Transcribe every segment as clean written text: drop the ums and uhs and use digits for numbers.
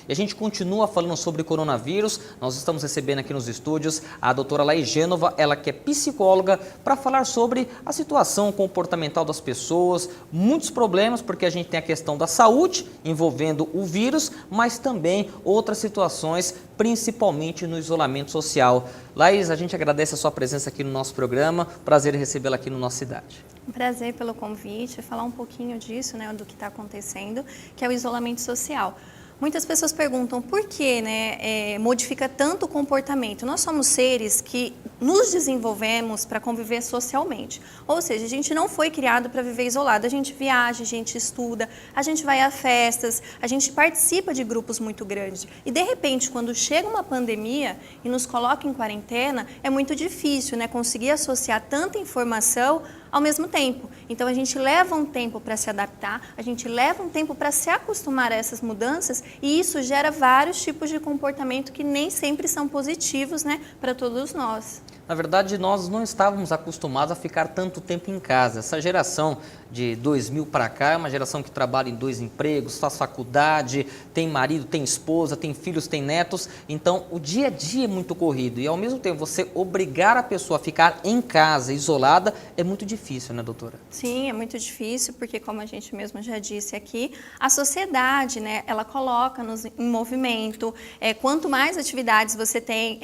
E a gente continua falando sobre coronavírus. Nós estamos recebendo aqui nos estúdios a doutora Laís Gênova, ela que é psicóloga, para falar sobre a situação comportamental das pessoas, muitos problemas, porque a gente tem a questão da saúde envolvendo o vírus, mas também outras situações, principalmente no isolamento social. Laís, a gente agradece a sua presença aqui no nosso programa, prazer em recebê-la aqui no Nossa Cidade. Um prazer pelo convite, falar um pouquinho disso, né, do que está acontecendo, que é o isolamento social. Muitas pessoas perguntam por que, né, modifica tanto o comportamento. Nós somos seres que nos desenvolvemos para conviver socialmente. Ou seja, a gente não foi criado para viver isolado. A gente viaja, a gente estuda, a gente vai a festas, a gente participa de grupos muito grandes. E, de repente, quando chega uma pandemia e nos coloca em quarentena, é muito difícil, né, conseguir associar tanta informação ao mesmo tempo. Então, a gente leva um tempo para se adaptar, a gente leva um tempo para se acostumar a essas mudanças e isso gera vários tipos de comportamento que nem sempre são positivos, né, para todos nós. Na verdade, nós não estávamos acostumados a ficar tanto tempo em casa. Essa geração de 2000 para cá é uma geração que trabalha em 2 empregos, faz faculdade, tem marido, tem esposa, tem filhos, tem netos. Então, o dia a dia é muito corrido e, ao mesmo tempo, você obrigar a pessoa a ficar em casa, isolada, é muito difícil, né, doutora? Sim, é muito difícil, porque como a gente mesmo já disse aqui, a sociedade, né, ela coloca-nos em movimento. Quanto mais atividades você tem,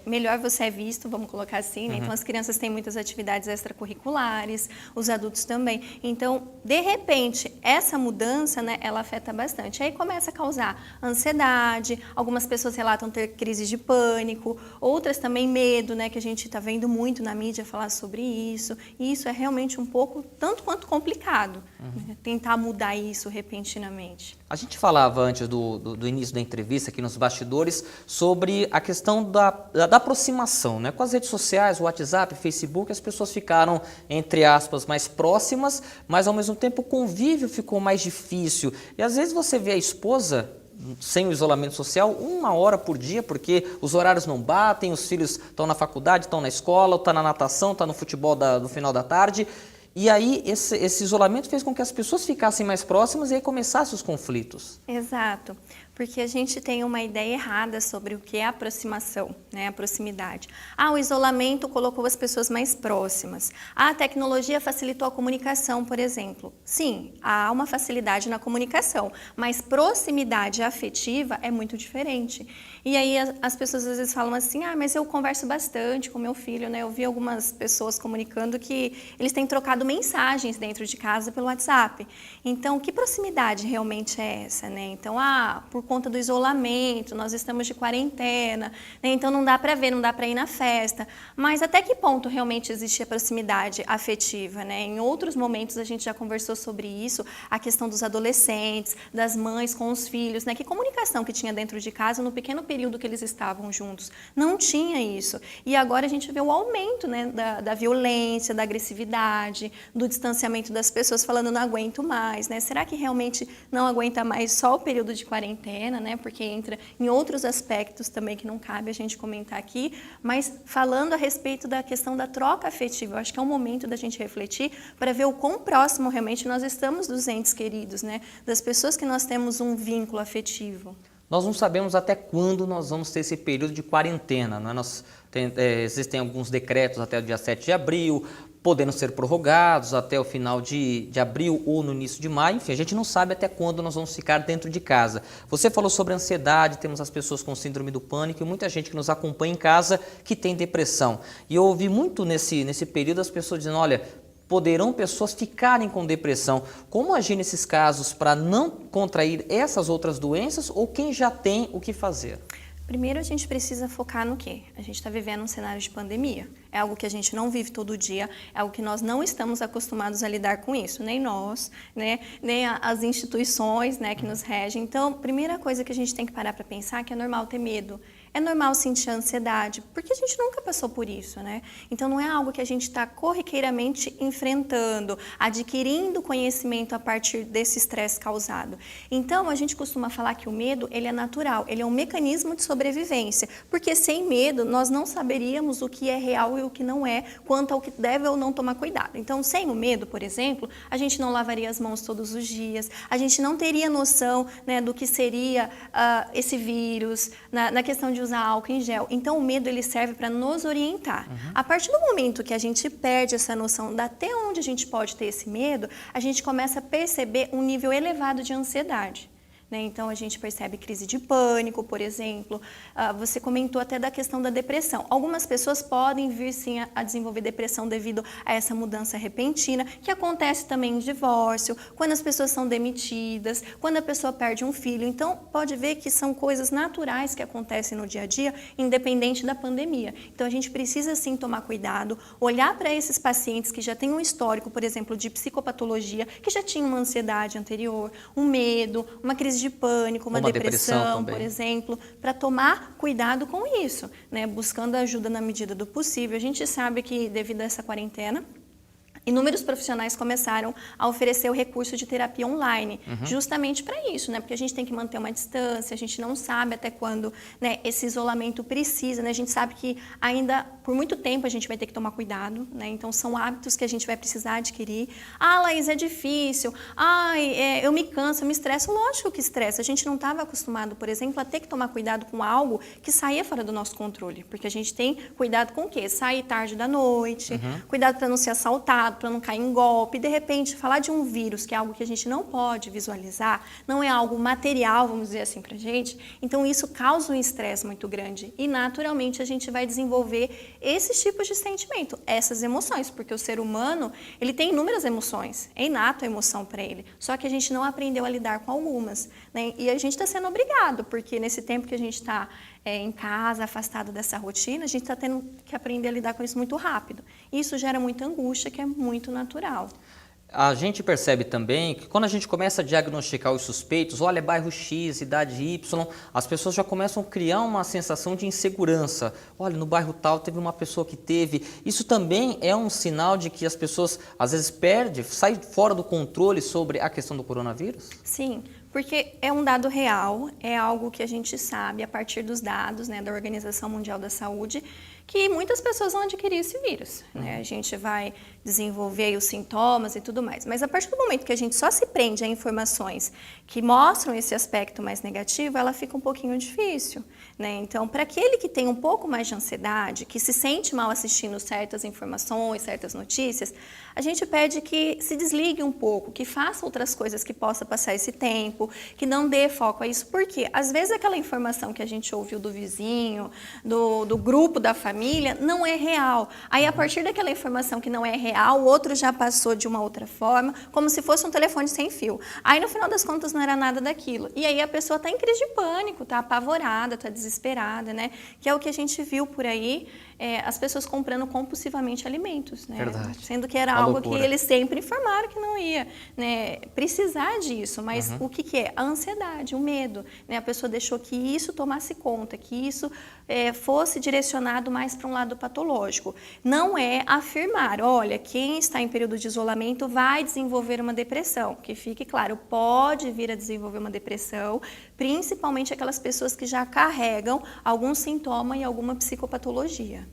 melhor você é visto, vamos colocar assim, né? Então as crianças têm muitas atividades extracurriculares, os adultos também. Então, de repente, essa mudança, né, ela afeta bastante. Aí começa a causar ansiedade, algumas pessoas relatam ter crises de pânico, outras também medo, né, que a gente está vendo muito na mídia falar sobre isso. E isso é realmente um pouco, tanto quanto complicado, né, tentar mudar isso repentinamente. A gente falava antes do início da entrevista aqui nos bastidores sobre a questão da aproximação, né? Com as redes sociais, o WhatsApp, Facebook, as pessoas ficaram, entre aspas, mais próximas, mas ao mesmo tempo o convívio ficou mais difícil. E às vezes você vê a esposa sem o isolamento social 1 hora por dia, porque os horários não batem, os filhos estão na faculdade, estão na escola, estão na natação, estão no futebol no final da tarde. E aí esse isolamento fez com que as pessoas ficassem mais próximas e aí começassem os conflitos. Exato, porque a gente tem uma ideia errada sobre o que é aproximação, né, a proximidade. O isolamento colocou as pessoas mais próximas. A tecnologia facilitou a comunicação, por exemplo. Sim, há uma facilidade na comunicação, mas proximidade afetiva é muito diferente. E aí as pessoas às vezes falam assim, mas eu converso bastante com meu filho, né? Eu vi algumas pessoas comunicando que eles têm trocado mensagens dentro de casa pelo WhatsApp. Então, que proximidade realmente é essa, né? Então, por conta do isolamento, nós estamos de quarentena, né? Então não dá para ver, não dá para ir na festa. Mas até que ponto realmente existe a proximidade afetiva, né? Em outros momentos a gente já conversou sobre isso, a questão dos adolescentes, das mães com os filhos, né? Que comunicação que tinha dentro de casa no pequeno período que eles estavam juntos. Não tinha isso. E agora a gente vê o aumento, né, da violência, da agressividade, do distanciamento das pessoas falando não aguento mais, né? Será que realmente não aguenta mais só o período de quarentena, né? Porque entra em outros aspectos também que não cabe a gente comentar aqui, mas falando a respeito da questão da troca afetiva, eu acho que é um momento da gente refletir para ver o quão próximo realmente nós estamos dos entes queridos, né? Das pessoas que nós temos um vínculo afetivo. Nós não sabemos até quando nós vamos ter esse período de quarentena, né? Existem alguns decretos até o dia 7 de abril, podendo ser prorrogados até o final de abril ou no início de maio. Enfim, a gente não sabe até quando nós vamos ficar dentro de casa. Você falou sobre ansiedade, temos as pessoas com síndrome do pânico e muita gente que nos acompanha em casa que tem depressão. E eu ouvi muito nesse período as pessoas dizendo, olha, poderão pessoas ficarem com depressão. Como agir nesses casos para não contrair essas outras doenças ou quem já tem o que fazer? Primeiro, a gente precisa focar no quê? A gente está vivendo um cenário de pandemia. É algo que a gente não vive todo dia, é algo que nós não estamos acostumados a lidar com isso, nem nós, né, nem as instituições, né, que nos regem. Então, a primeira coisa que a gente tem que parar para pensar é que é normal ter medo, É normal sentir ansiedade, porque a gente nunca passou por isso, né? Então não é algo que a gente está corriqueiramente enfrentando, adquirindo conhecimento a partir desse estresse causado. Então a gente costuma falar que o medo, ele é natural, ele é um mecanismo de sobrevivência, porque sem medo nós não saberíamos o que é real e o que não é, quanto ao que deve ou não tomar cuidado. Então sem o medo, por exemplo, a gente não lavaria as mãos todos os dias, a gente não teria noção, né, do que seria esse vírus, na questão de usar álcool em gel. Então o medo, ele serve para nos orientar. A partir do momento que a gente perde essa noção de até onde a gente pode ter esse medo, a gente começa a perceber um nível elevado de ansiedade. Então, a gente percebe crise de pânico, por exemplo. Você comentou até da questão da depressão. Algumas pessoas podem vir, sim, a desenvolver depressão devido a essa mudança repentina, que acontece também em divórcio, quando as pessoas são demitidas, quando a pessoa perde um filho. Então, pode ver que são coisas naturais que acontecem no dia a dia, independente da pandemia. Então, a gente precisa, sim, tomar cuidado, olhar para esses pacientes que já têm um histórico, por exemplo, de psicopatologia, que já tinham uma ansiedade anterior, um medo, uma crise de pânico, uma depressão, por exemplo, para tomar cuidado com isso, né? Buscando ajuda na medida do possível. A gente sabe que devido a essa quarentena, inúmeros profissionais começaram a oferecer o recurso de terapia online, justamente para isso, né? Porque a gente tem que manter uma distância, a gente não sabe até quando, né, esse isolamento precisa, né? A gente sabe que ainda por muito tempo a gente vai ter que tomar cuidado, né? Então são hábitos que a gente vai precisar adquirir. Ah, Laís, é difícil. Eu me canso, eu me estresso. Lógico que estressa. A gente não estava acostumado, por exemplo, a ter que tomar cuidado com algo que saía fora do nosso controle, porque a gente tem cuidado com o quê? Sair tarde da noite, cuidado para não ser assaltado, para não cair em golpe. De repente, falar de um vírus, que é algo que a gente não pode visualizar, não é algo material, vamos dizer assim, para a gente, então isso causa um estresse muito grande e naturalmente a gente vai desenvolver esses tipos de sentimento, essas emoções, porque o ser humano, ele tem inúmeras emoções, é inato a emoção para ele, só que a gente não aprendeu a lidar com algumas, né? E a gente está sendo obrigado, porque nesse tempo que a gente está em casa, afastado dessa rotina, a gente está tendo que aprender a lidar com isso muito rápido. E isso gera muita angústia, que é muito natural. A gente percebe também que quando a gente começa a diagnosticar os suspeitos, olha, bairro X, idade Y, as pessoas já começam a criar uma sensação de insegurança. Olha, no bairro tal teve uma pessoa que teve. Isso também é um sinal de que as pessoas às vezes saem fora do controle sobre a questão do coronavírus? Sim, porque é um dado real, é algo que a gente sabe a partir dos dados, né, da Organização Mundial da Saúde, que muitas pessoas vão adquirir esse vírus, né? A gente vai desenvolver aí os sintomas e tudo mais. Mas a partir do momento que a gente só se prende a informações que mostram esse aspecto mais negativo, ela fica um pouquinho difícil, né? Então, para aquele que tem um pouco mais de ansiedade, que se sente mal assistindo certas informações, certas notícias, a gente pede que se desligue um pouco, que faça outras coisas que possa passar esse tempo, que não dê foco a isso, porque às vezes aquela informação que a gente ouviu do vizinho, do grupo da família, não é real. Aí, a partir daquela informação que não é real, o outro já passou de uma outra forma, como se fosse um telefone sem fio. Aí, no final das contas, não era nada daquilo. E aí, a pessoa está em crise de pânico, está apavorada, está desesperada, né? Que é o que a gente viu por aí, as pessoas comprando compulsivamente alimentos, né? Verdade. Sendo que era algo que eles sempre informaram que não ia, né, precisar disso. Mas o que é? A ansiedade, o medo, né? A pessoa deixou que isso tomasse conta, que isso fosse direcionado mais para um lado patológico. Não é afirmar, olha, quem está em período de isolamento vai desenvolver uma depressão. Que fique claro, pode vir a desenvolver uma depressão, principalmente aquelas pessoas que já carregam algum sintoma e alguma psicopatologia.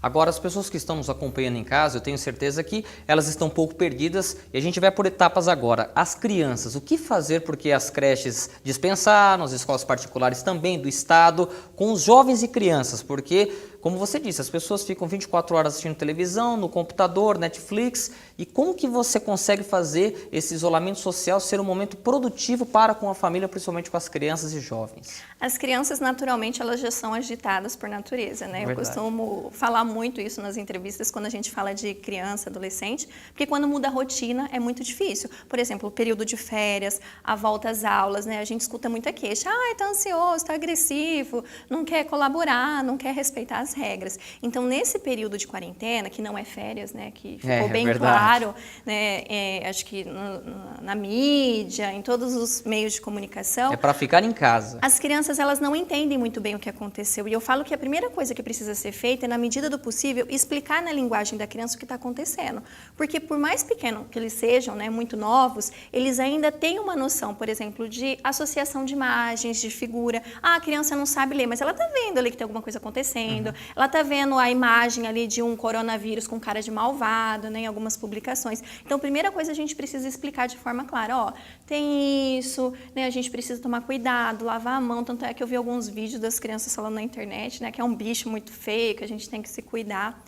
Agora, as pessoas que estão nos acompanhando em casa, eu tenho certeza que elas estão um pouco perdidas e a gente vai por etapas agora. As crianças, o que fazer porque as creches dispensaram, as escolas particulares também do Estado, com os jovens e crianças, porque, como você disse, as pessoas ficam 24 horas assistindo televisão, no computador, Netflix, e como que você consegue fazer esse isolamento social ser um momento produtivo para com a família, principalmente com as crianças e jovens? As crianças, naturalmente, elas já são agitadas por natureza, né? Eu costumo falar muito isso nas entrevistas quando a gente fala de criança, adolescente, porque quando muda a rotina é muito difícil. Por exemplo, o período de férias, a volta às aulas, né? A gente escuta muita queixa, tá ansioso, tá agressivo, não quer colaborar, não quer respeitar as regras. Então, nesse período de quarentena, que não é férias, né? Que ficou bem claro claro, né, acho que na mídia, em todos os meios de comunicação. É para ficar em casa. As crianças, elas não entendem muito bem o que aconteceu. E eu falo que a primeira coisa que precisa ser feita é, na medida do possível, explicar na linguagem da criança o que está acontecendo. Porque por mais pequeno que eles sejam, né, muito novos, eles ainda têm uma noção, por exemplo, de associação de imagens, de figura. Ah, a criança não sabe ler, mas ela está vendo ali que tem alguma coisa acontecendo. Ela está vendo a imagem ali de um coronavírus com cara de malvado, né, em algumas publicações. Então, a primeira coisa a gente precisa explicar de forma clara. Ó, tem isso, né, a gente precisa tomar cuidado, lavar a mão. Tanto é que eu vi alguns vídeos das crianças falando na internet, né, que é um bicho muito feio, que a gente tem que se cuidar.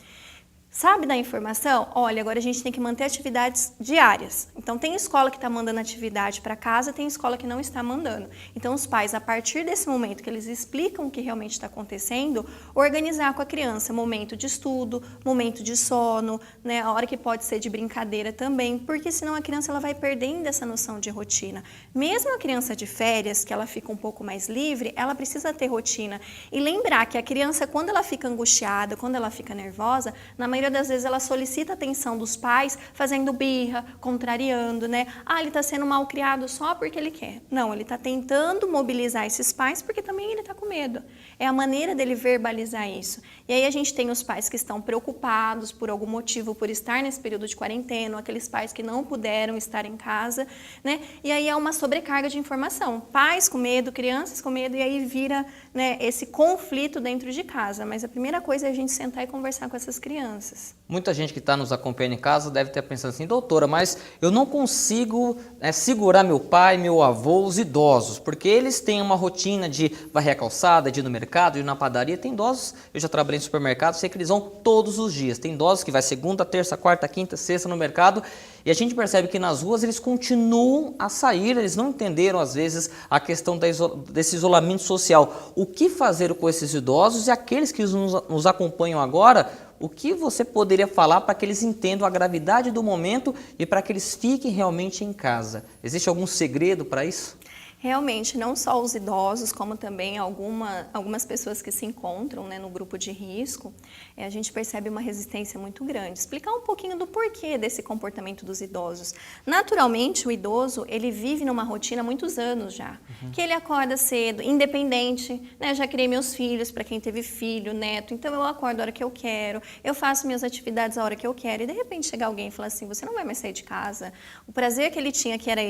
Sabe da informação? Olha, agora a gente tem que manter atividades diárias. Então, tem escola que está mandando atividade para casa, tem escola que não está mandando. Então, os pais, a partir desse momento que eles explicam o que realmente está acontecendo, organizar com a criança momento de estudo, momento de sono, né, a hora que pode ser de brincadeira também, porque senão a criança ela vai perdendo essa noção de rotina. Mesmo a criança de férias, que ela fica um pouco mais livre, ela precisa ter rotina. E lembrar que a criança, quando ela fica angustiada, quando ela fica nervosa, na maioria das vezes ela solicita a atenção dos pais fazendo birra, contrariando, né? Ah, ele está sendo mal criado só porque ele quer. Não, ele está tentando mobilizar esses pais porque também ele está com medo. É a maneira dele verbalizar isso. E aí a gente tem os pais que estão preocupados por algum motivo, por estar nesse período de quarentena, aqueles pais que não puderam estar em casa, né? E aí é uma sobrecarga de informação. Pais com medo, crianças com medo, e aí vira, né, esse conflito dentro de casa. Mas a primeira coisa é a gente sentar e conversar com essas crianças. Muita gente que está nos acompanhando em casa deve estar pensando assim, doutora, mas eu não consigo segurar meu pai, meu avô, os idosos, porque eles têm uma rotina de varrer a calçada, de ir no mercado, de ir na padaria. Tem idosos, eu já trabalhei no supermercado, sei que eles vão todos os dias. Tem idosos que vai segunda, terça, quarta, quinta, sexta no mercado, e a gente percebe que nas ruas eles continuam a sair, eles não entenderam às vezes a questão desse isolamento social. O que fazer com esses idosos e aqueles que nos acompanham agora? O que você poderia falar para que eles entendam a gravidade do momento e para que eles fiquem realmente em casa? Existe algum segredo para isso? Realmente, não só os idosos, como também algumas pessoas que se encontram, né, no grupo de risco, a gente percebe uma resistência muito grande. Explicar um pouquinho do porquê desse comportamento dos idosos. Naturalmente, o idoso, ele vive numa rotina há muitos anos já, que ele acorda cedo, independente, né? Já criei meus filhos, para quem teve filho, neto, então eu acordo a hora que eu quero, eu faço minhas atividades a hora que eu quero, e de repente chega alguém e fala assim, você não vai mais sair de casa. O prazer que ele tinha, que era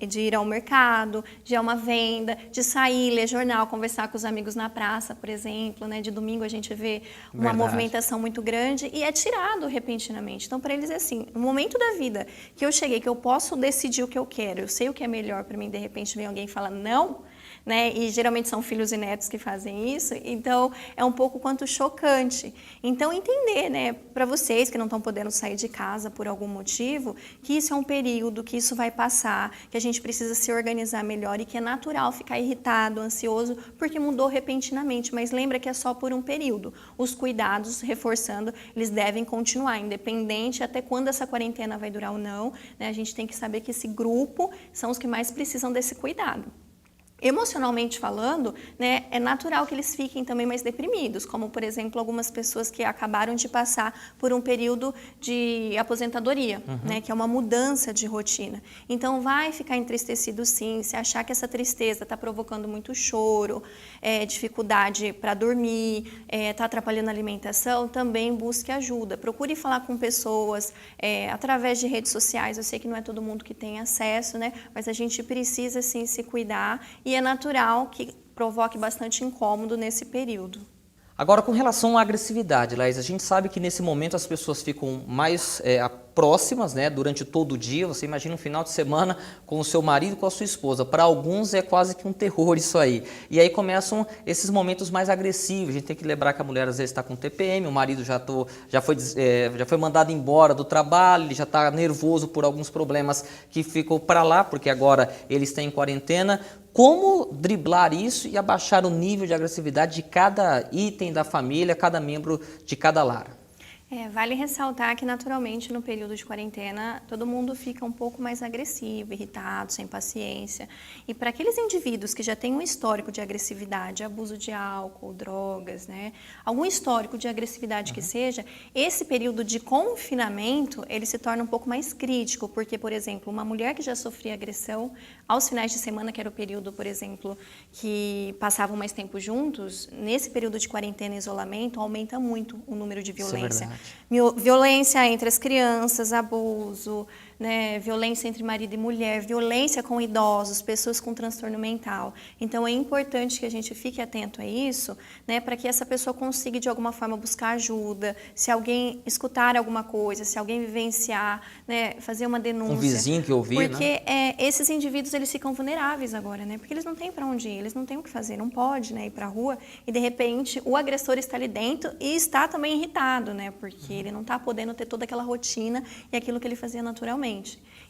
de ir ao mercado, de uma venda, de sair, ler jornal, conversar com os amigos na praça, por exemplo, né? De domingo a gente vê uma movimentação muito grande e é tirado repentinamente. Então, para eles é assim, no momento da vida que eu cheguei, que eu posso decidir o que eu quero, eu sei o que é melhor para mim, de repente vem alguém e fala não, né? E geralmente são filhos e netos que fazem isso, então é um pouco quanto chocante. Então entender, né, para vocês que não estão podendo sair de casa por algum motivo, que isso é um período, que isso vai passar, que a gente precisa se organizar melhor e que é natural ficar irritado, ansioso, porque mudou repentinamente, mas lembra que é só por um período. Os cuidados, reforçando, eles devem continuar, independente até quando essa quarentena vai durar ou não, né? A gente tem que saber que esse grupo são os que mais precisam desse cuidado. Emocionalmente falando, né, é natural que eles fiquem também mais deprimidos, como, por exemplo, algumas pessoas que acabaram de passar por um período de aposentadoria, né, que é uma mudança de rotina. Então, vai ficar entristecido sim, se achar que essa tristeza está provocando muito choro, dificuldade para dormir, está atrapalhando a alimentação, também busque ajuda. Procure falar com pessoas através de redes sociais. Eu sei que não é todo mundo que tem acesso, né, mas a gente precisa sim se cuidar. E é natural que provoque bastante incômodo nesse período. Agora, com relação à agressividade, Laís, a gente sabe que nesse momento as pessoas ficam mais próximas, né, durante todo o dia. Você imagina um final de semana com o seu marido e com a sua esposa. Para alguns é quase que um terror isso aí. E aí começam esses momentos mais agressivos. A gente tem que lembrar que a mulher às vezes está com TPM, o marido já foi mandado embora do trabalho, ele já está nervoso por alguns problemas que ficou para lá, porque agora ele está em quarentena. Como driblar isso e abaixar o nível de agressividade de cada item da família, cada membro de cada lar? Vale ressaltar que naturalmente no período de quarentena todo mundo fica um pouco mais agressivo, irritado, sem paciência. E para aqueles indivíduos que já têm um histórico de agressividade, abuso de álcool, drogas, né, algum histórico de agressividade que seja, esse período de confinamento ele se torna um pouco mais crítico, porque, por exemplo, uma mulher que já sofria agressão aos finais de semana, que era o período, por exemplo, que passavam mais tempo juntos, nesse período de quarentena e isolamento aumenta muito o número de violência. Violência entre as crianças, abuso, né, violência entre marido e mulher, violência com idosos, pessoas com transtorno mental. Então é importante que a gente fique atento a isso, né, para que essa pessoa consiga de alguma forma buscar ajuda, se alguém escutar alguma coisa, se alguém vivenciar, né, fazer uma denúncia. Um vizinho que ouvir, porque esses indivíduos eles ficam vulneráveis agora, né, porque eles não têm para onde ir, eles não têm o que fazer, não pode, né, ir para a rua e de repente o agressor está ali dentro e está também irritado, né, porque ele não está podendo ter toda aquela rotina e aquilo que ele fazia naturalmente.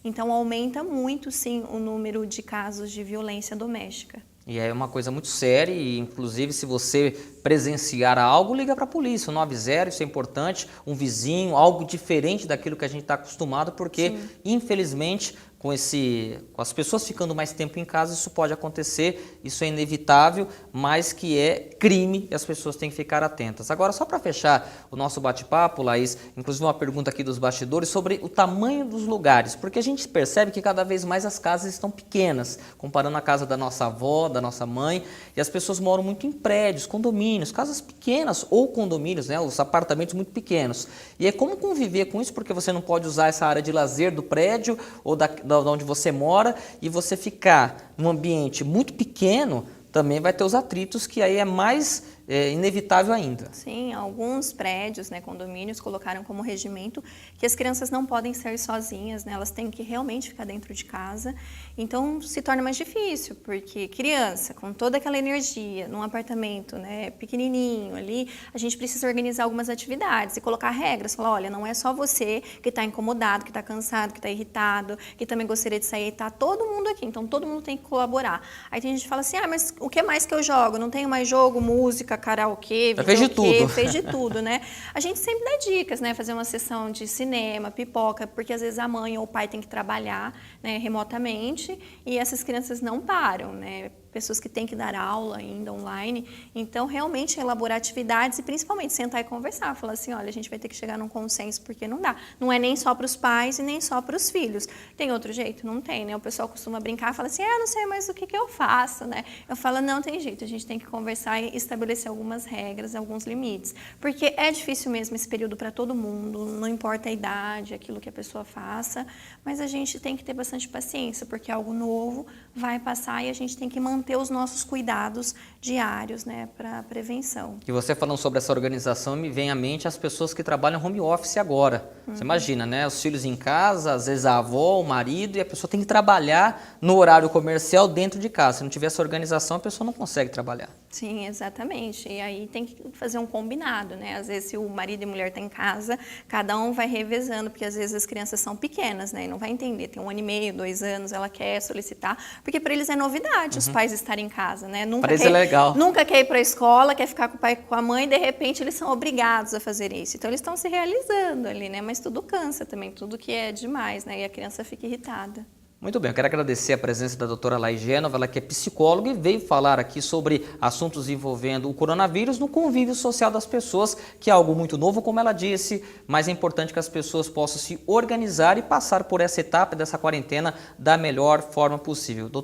Então, aumenta muito, sim, o número de casos de violência doméstica. E é uma coisa muito séria e, inclusive, se você presenciar algo, liga para a polícia, 90, isso é importante, um vizinho, algo diferente daquilo que a gente está acostumado, porque, infelizmente, com as pessoas ficando mais tempo em casa, isso pode acontecer, isso é inevitável, mas que é crime e as pessoas têm que ficar atentas. Agora, só para fechar o nosso bate-papo, Laís, inclusive uma pergunta aqui dos bastidores sobre o tamanho dos lugares, porque a gente percebe que cada vez mais as casas estão pequenas, comparando a casa da nossa avó, da nossa mãe, e as pessoas moram muito em prédios, condomínios, casas pequenas ou condomínios, né, os apartamentos muito pequenos. E é como conviver com isso, porque você não pode usar essa área de lazer do prédio ou da onde você mora, e você ficar num ambiente muito pequeno, também vai ter os atritos, que aí é mais inevitável ainda. Sim, alguns prédios, né, condomínios, colocaram como regimento que as crianças não podem ser sozinhas, né, elas têm que realmente ficar dentro de casa. Então, se torna mais difícil, porque criança, com toda aquela energia, num apartamento, né, pequenininho ali, a gente precisa organizar algumas atividades e colocar regras. Falar, olha, não é só você que está incomodado, que está cansado, que está irritado, que também gostaria de sair, está todo mundo aqui, então todo mundo tem que colaborar. Aí tem gente que fala assim, mas o que mais que eu jogo? Não tenho mais jogo, música, karaokê, fez de tudo. Fez de tudo, né? A gente sempre dá dicas, né? Fazer uma sessão de cinema, pipoca, porque às vezes a mãe ou o pai tem que trabalhar, né, remotamente e essas crianças não param, né? Pessoas que têm que dar aula ainda online. Então, realmente, elaborar atividades e, principalmente, sentar e conversar. Falar assim, olha, a gente vai ter que chegar num consenso porque não dá. Não é nem só para os pais e nem só para os filhos. Tem outro jeito? Não tem, né? O pessoal costuma brincar, fala assim, não sei mais o que eu faço, né? Eu falo, não tem jeito, a gente tem que conversar e estabelecer algumas regras, alguns limites. Porque é difícil mesmo esse período para todo mundo, não importa a idade, aquilo que a pessoa faça, mas a gente tem que ter bastante paciência, porque algo novo vai passar e a gente tem que manter os nossos cuidados diários, né, para prevenção. E você falando sobre essa organização, me vem à mente as pessoas que trabalham home office agora. Você imagina, né, os filhos em casa, às vezes a avó, o marido, e a pessoa tem que trabalhar no horário comercial dentro de casa. Se não tiver essa organização, a pessoa não consegue trabalhar. Sim, exatamente. E aí tem que fazer um combinado, né? Às vezes, se o marido e a mulher estão em casa, cada um vai revezando, porque às vezes as crianças são pequenas, né? E não vai entender. Tem 1 ano e meio, 2 anos, ela quer solicitar, porque para eles é novidade os pais estarem em casa, né? Para eles é legal. Nunca quer ir para a escola, quer ficar com o pai e com a mãe, e de repente eles são obrigados a fazer isso. Então eles estão se realizando ali, né? Mas tudo cansa também, tudo que é demais, né? E a criança fica irritada. Muito bem, eu quero agradecer a presença da doutora Laís Génova, ela que é psicóloga e veio falar aqui sobre assuntos envolvendo o coronavírus no convívio social das pessoas, que é algo muito novo, como ela disse, mas é importante que as pessoas possam se organizar e passar por essa etapa dessa quarentena da melhor forma possível.